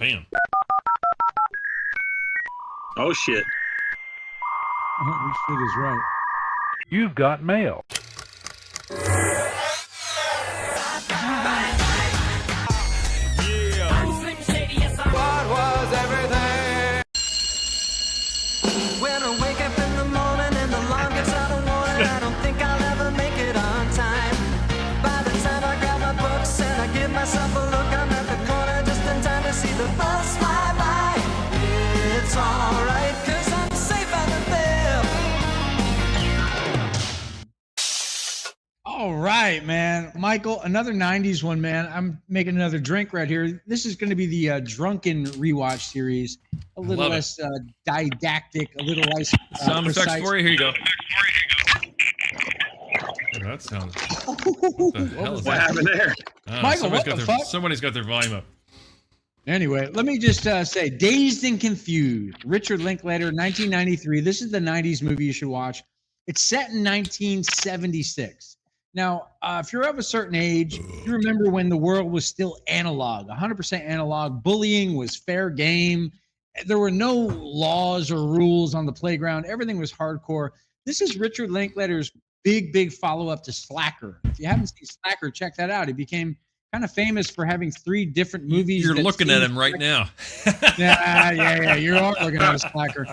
Bam. Oh, shit. This shit is right. You've got mail. What was everything? When I wake up in the morning and the alarm gets out of warning, I don't think I'll ever make it on time. By the time I grab my books and I give myself a look, I'm at the corner just in time to see the bus fly by. It's alright, 'cause I'm safe out of there. All right, man. Michael, another 90s one, man. I'm making another drink right here. This is going to be the Drunken Rewatch series. A little Love it. less didactic, a little less Sound effects precise. for you. Here you go. Oh, that sounds. What the hell is What that? happened there? Michael, what the fuck? Somebody's got their volume up. Anyway, let me just say, Dazed and Confused, Richard Linklater, 1993. This is the 90s movie you should watch. It's set in 1976. Now, if you're of a certain age, you remember when the world was still analog, 100% analog. Bullying was fair game. There were no laws or rules on the playground. Everything was hardcore. This is Richard Linklater's big follow-up to Slacker. If you haven't seen Slacker, check that out. He became kind of famous for having 3 different movies. You're that looking at seemed him right like- now. Yeah. You are looking at a slacker.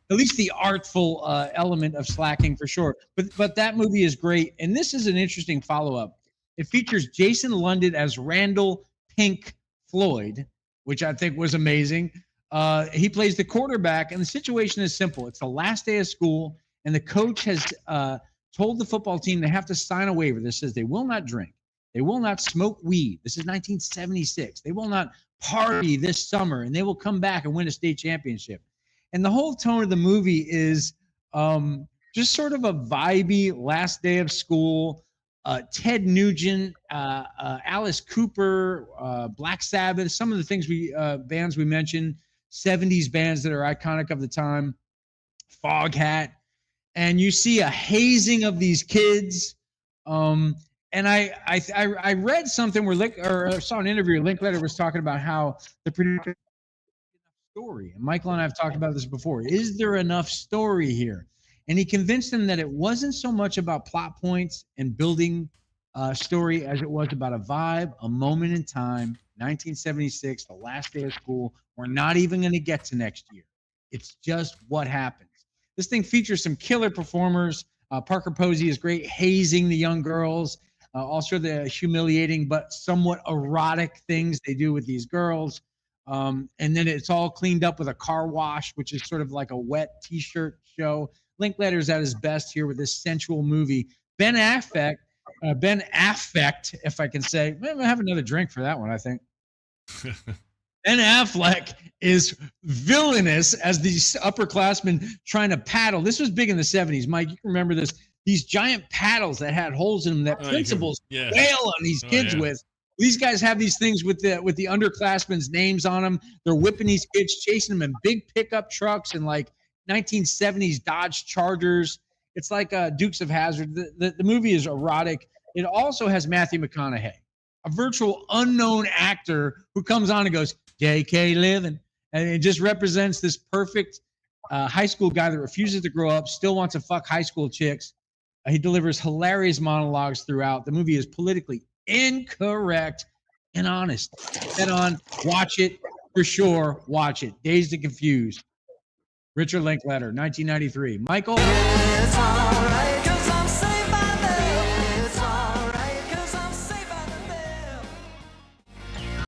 At least the artful element of slacking for sure. But that movie is great. And this is an interesting follow-up. It features Jason London as Randall Pink Floyd, which I think was amazing. He plays the quarterback, and the situation is simple. It's the last day of school, and the coach has told the football team they have to sign a waiver that says they will not drink. They will not smoke weed. This is 1976. They will not party this summer, and they will come back and win a state championship. And the whole tone of the movie is just sort of a vibey last day of school. Ted Nugent, Alice Cooper, Black Sabbath, some of the things bands we mentioned, 70s bands that are iconic of the time, Foghat. And you see a hazing of these kids. And I read something where saw an interview. Linklater was talking about how the producer story, and Michael and I have talked about this before. Is there enough story here? And he convinced them that it wasn't so much about plot points and building story as it was about a vibe, a moment in time. 1976, the last day of school. We're not even going to get to next year. It's just what happens. This thing features some killer performers. Parker Posey is great, hazing the young girls. Also the humiliating but somewhat erotic things they do with these girls. And then it's all cleaned up with a car wash, which is sort of like a wet T-shirt show. Linklater's at his best here with this sensual movie. Ben Affleck, if I can say. I'm gonna have another drink for that one, I think. Ben Affleck is villainous as these upperclassmen trying to paddle. This was big in the 70s. Mike, you can remember this. These giant paddles that had holes in them that principals wail on these kids with. These guys have these things with the underclassmen's names on them. They're whipping these kids, chasing them in big pickup trucks and like 1970s Dodge Chargers. It's like Dukes of Hazzard. The movie is erotic. It also has Matthew McConaughey, a virtual unknown actor who comes on and goes, JK living. And it just represents this perfect high school guy that refuses to grow up, still wants to fuck high school chicks. He delivers hilarious monologues throughout. The movie is politically incorrect and honest. Head on, watch it for sure. Watch it. Dazed and Confused. Richard Linklater, 1993. Michael?